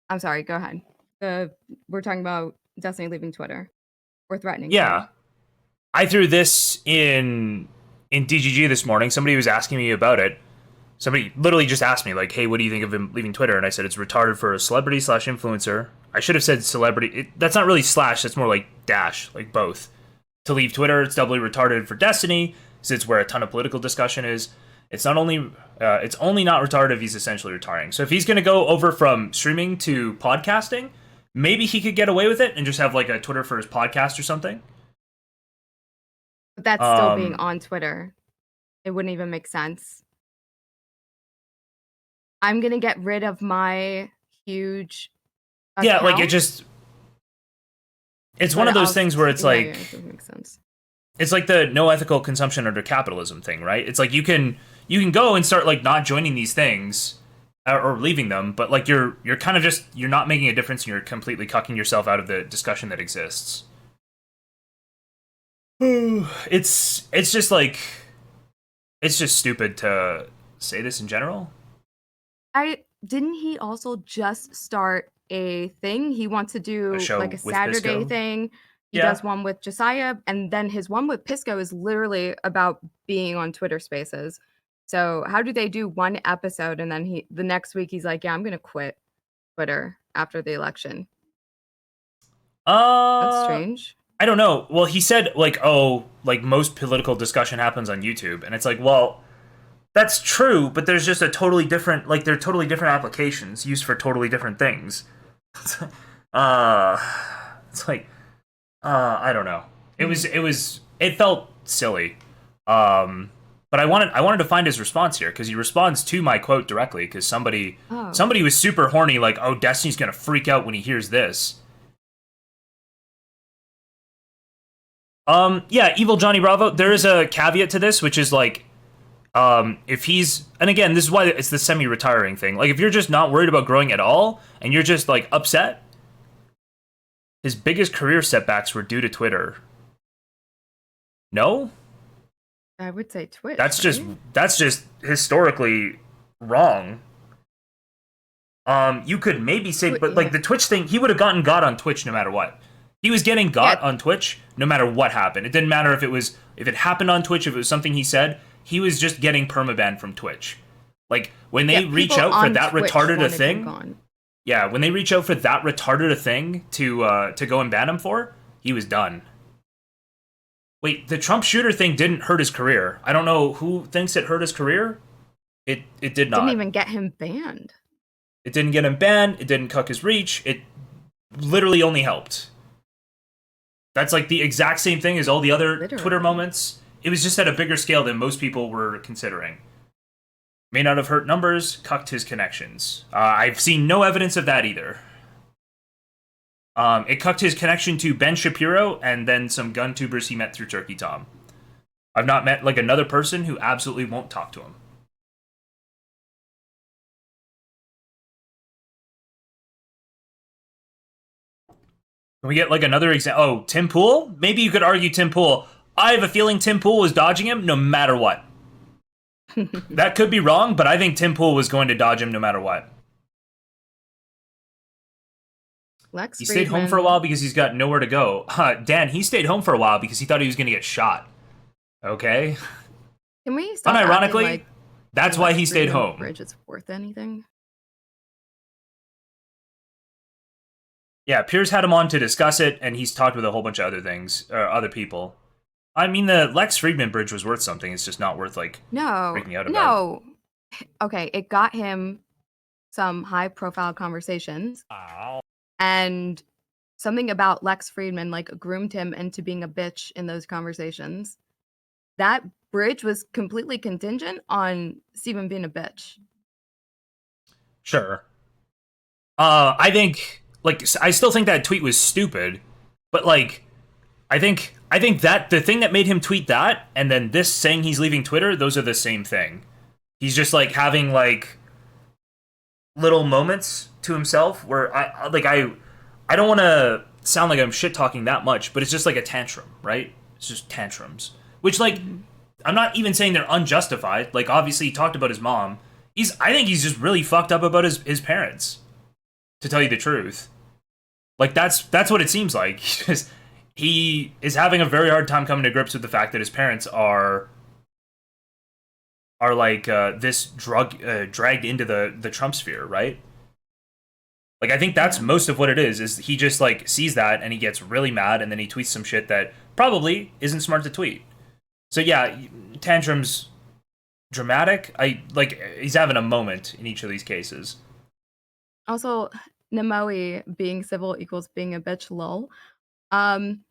I'm sorry, go ahead. We're talking about Destiny leaving Twitter or threatening to. Yeah, I threw this in DGG this morning. Somebody was asking me about it. Somebody literally just asked me, like, "Hey, what do you think of him leaving Twitter?" And I said it's retarded for a celebrity slash influencer. I should have said celebrity. That's not really slash. That's more like dash, like both. To leave Twitter, it's doubly retarded for Destiny, since it's where a ton of political discussion is. It's not only it's only not retarded if he's essentially retiring. So if he's going to go over from streaming to podcasting, maybe he could get away with it and just have like a Twitter for his podcast or something. But that's still being on Twitter. It wouldn't even make sense. I'm gonna get rid of my huge Yeah, like account, it's one of those things where it's yeah, like it doesn't make sense. it's like the no ethical consumption under capitalism thing, right? It's like you can go and start like not joining these things or leaving them, but like you're kind of just you're not making a difference and you're completely cucking yourself out of the discussion that exists. It's just like it's just stupid to say this in general. Didn't he also just start a thing? He wants to A do like show a with Saturday Bisco. thing. He Yeah. does one with Josiah, and then his one with Pisco is literally about being on Twitter Spaces. So how do they do one episode and then the next week he's like, "Yeah, I'm gonna quit Twitter after the election." That's Uh strange. I don't know. Well, he said like, oh, like most political discussion happens on YouTube, and it's like, well, that's true, but there's just a totally different, like, they're totally different applications used for totally different things. uh, it's like, I don't know. It felt silly. But I wanted to find his response here because he responds to my quote directly because Oh. somebody was super horny, like, oh, Destiny's gonna freak out when he hears this. Yeah, Evil Johnny Bravo. There is a caveat to this, which is like, if he's, and again, this is why it's the semi-retiring thing. Like, if you're just not worried about growing at all, and you're just like upset, his biggest career setbacks were due to Twitter. No, I would say Twitch, that's just right? that's just historically wrong. You could maybe say, but like Yeah. the Twitch thing, he would have gotten got on Twitch no matter what. He was getting Yeah, got on Twitch no matter what happened. It didn't matter if it happened on Twitch, if it was something he said. He was just getting permaban from Twitch. Like when yeah, they reach people out for on that Twitch retarded a wanted him thing, gone. yeah, when they reach out for that retarded a thing to go and ban him for, he was done. Wait, the Trump shooter thing didn't hurt his career. I don't know who thinks it hurt his career. It did Didn't not. even get him banned. It didn't get him banned. It didn't cuck his reach. It literally only helped. That's like the exact same thing as all the other Twitter Literally. moments. It was just at a bigger scale than most people were considering. May not have hurt numbers, cucked his connections. I've seen no evidence of that either. It cucked his connection to Ben Shapiro and then some gun tubers he met through Turkey Tom. I've not met like another person who absolutely won't talk to him. Can we get like another example? Oh, Tim Pool? Maybe you could argue Tim Pool. I have a feeling Tim Pool was dodging him no matter what. That could be wrong, but I think Tim Pool was going to dodge him no matter what. Lex He stayed home Friedman. for a while because he's got nowhere to go. Dan, he stayed home for a while because he thought he was going to get shot. Okay? Can we stop acting Unironically, like that's the why Lex he stayed Friedman home. bridge is worth anything? Yeah, Piers had him on to discuss it, and he's talked with a whole bunch of other things, other people. I mean, the Lex Friedman bridge was worth something. It's just not worth, like, No, freaking out about. no. Okay, it got him some high-profile conversations, and something about Lex Friedman like groomed him into being a bitch in those conversations. That bridge was completely contingent on Steven being a bitch. Sure. I think, like, I still think that tweet was stupid, but, like, I think that the thing that made him tweet that, and then this saying he's leaving Twitter, those are the same thing. He's just, like, having, like, little moments to himself where I don't want to sound like I'm shit talking that much, but it's just like a tantrum, right? It's just tantrums, which like I'm not even saying they're unjustified. Like obviously he talked about his mom. I think he's just really fucked up about his parents. to tell you the truth. Like that's what it seems like. He is having a very hard time coming to grips with the fact that his parents are like this drug dragged into the Trump sphere, right? Like I think that's Yeah. most of what it is he just like sees that and he gets really mad and then he tweets some shit that probably isn't smart to tweet. So yeah, tantrums dramatic. I like he's having a moment in each of these cases. Also, Nemoi being civil equals being a bitch, lol. Um,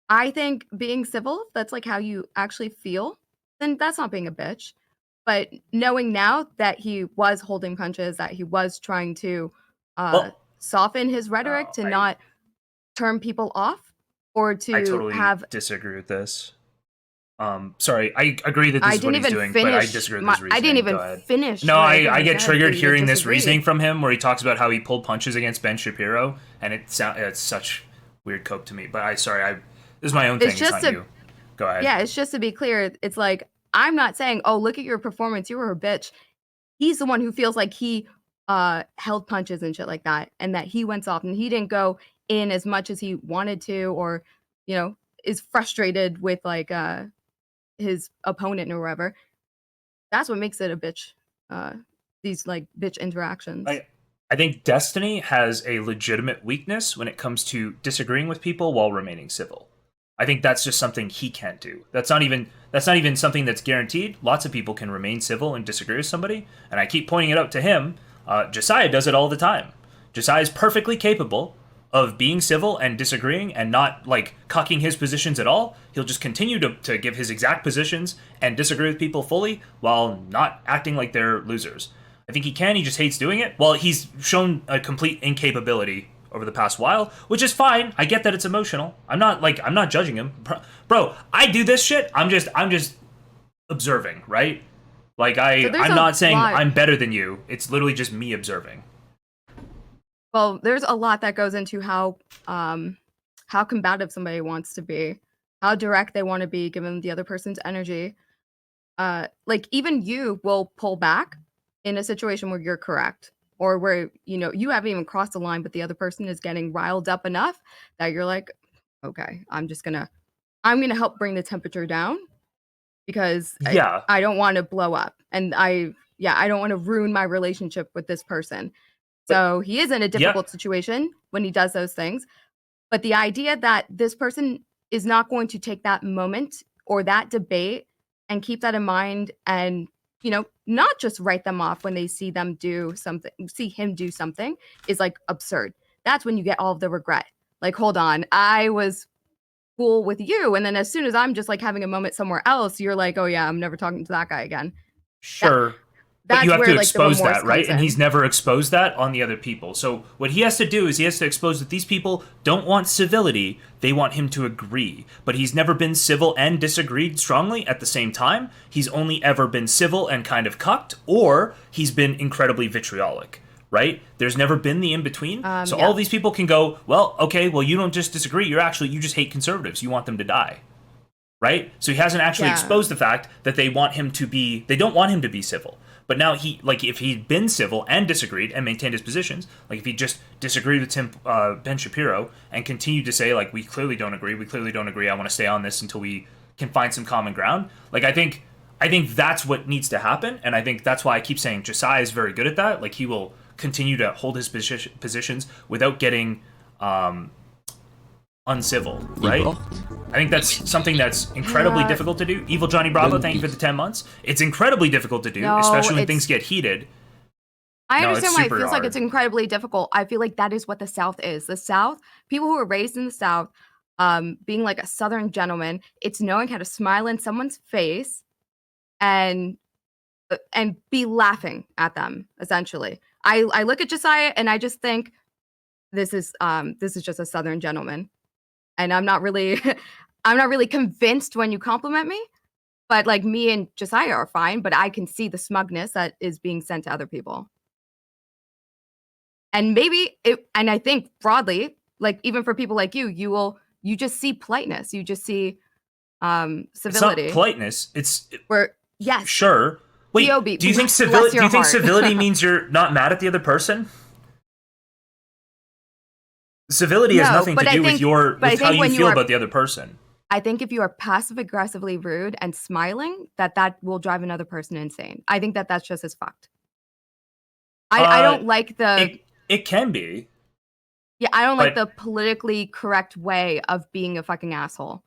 I think being civil, if that's like how you actually feel, then that's not being a bitch. But knowing now that he was holding punches, that he was trying to Well, soften his rhetoric to I not turn people off or I to totally have disagree with this. Sorry, I agree that this I is what didn't he's even doing, but I finish disagree with my his I didn't reasoning. Go even ahead. finish No, what I was I gonna get say for triggered you to hearing this disagree. reasoning from him, where he talks about how he pulled punches against Ben Shapiro, and it's such weird coke to me. But this is my own It's thing. It's just not a you. Go ahead. Yeah, it's just to be clear, it's like, I'm not saying, "Oh, look at your performance, you were a bitch." He's the one who feels like he, held punches and shit like that, and that he went soft, and he didn't go in as much as he wanted to or, you know, is frustrated with, like, his opponent or whatever. That's what makes it a bitch, uh, these, like, bitch interactions. I I think Destiny has a legitimate weakness when it comes to disagreeing with people while remaining civil. I think that's just something he can't do. That's not even something that's guaranteed. Lots of people can remain civil and disagree with somebody, and I keep pointing it out to him. Josiah does it all the time. Josiah is perfectly capable of being civil and disagreeing and not like cucking his positions at all. He'll just continue to give his exact positions and disagree with people fully while not acting like they're losers. I think he can, he just hates doing it. Well, he's shown a complete incapability over the past while, which is fine. I get that it's emotional. I'm not judging him. Bro, I do this shit. I'm just observing, right? Like So there's I'm a not saying lot I'm better than you. It's literally just me observing. Well, there's a lot that goes into how combative somebody wants to be, how direct they wanna be given the other person's energy. Like, even you will pull back in a situation where you're correct or where, you haven't even crossed the line, but the other person is getting riled up enough that you're like, "Okay, I'm gonna help bring the temperature down because I Yeah. I don't wanna blow up, and I don't wanna ruin my relationship with this person." But So, he is in a yeah, difficult situation when he does those things, but the idea that this person is not going to take that moment or that debate and keep that in mind and, not just write them off when they see him do something is like absurd. That's when you get all of the regret. Like, hold on, I was cool with you. And then as soon as I'm just like having a moment somewhere else, you're like, oh yeah, I'm never talking to that guy again. That sure. But you that's have where to like the expose remorse that, right? comes And he's in. never exposed that on the other people. So what he has to do is he has to expose that these people don't want civility, they want him to agree. But he's never been civil and disagreed strongly at the same time. He's only ever been civil and kind of cucked, or he's been incredibly vitriolic, right? There's never been the in between. So all Yeah. these people can go, well, okay, well, you don't just disagree, you just hate conservatives. You want them to die, right? So he hasn't actually Yeah. exposed the fact that they don't want him to be civil. But now if he'd been civil and disagreed and maintained his positions, like if he just disagreed with Ben Shapiro and continued to say like we clearly don't agree, I want to stay on this until we can find some common ground. Like I think that's what needs to happen, and I think that's why I keep saying Josiah is very good at that. Like he will continue to hold his positions without getting uncivil, right? I think that's something that's incredibly Yeah. difficult to do. Evil Johnny Bravo, thank you for the 10 months. It's incredibly difficult to do, No, especially when things it's get heated. I No, it's understand why it super feels like it's hard. incredibly difficult. I feel like that is what the South is. The South, people who are raised in the South, being like a Southern gentleman, it's knowing how to smile in someone's face and be laughing at them. Essentially, I look at Josiah and I just think this is just a Southern gentleman, and I'm not really I'm not really convinced when you compliment me. But like me and Josiah are fine, but I can see the smugness that is being sent to other people. And I think broadly, like, even for people like you, you just see politeness, you just see, It's not civility, politeness. where yes, Sure. Wait, POB, bless do your you think heart. civility means you're not mad at the other person? Civility has No, nothing but to I do with think, your but I with how think you when you feel are, about the other person. I think if you are passive aggressively rude and smiling, that will drive another person insane. I think that's just as fucked. I Uh, don't like the it can be, yeah, I don't like but the politically correct way of being a fucking asshole.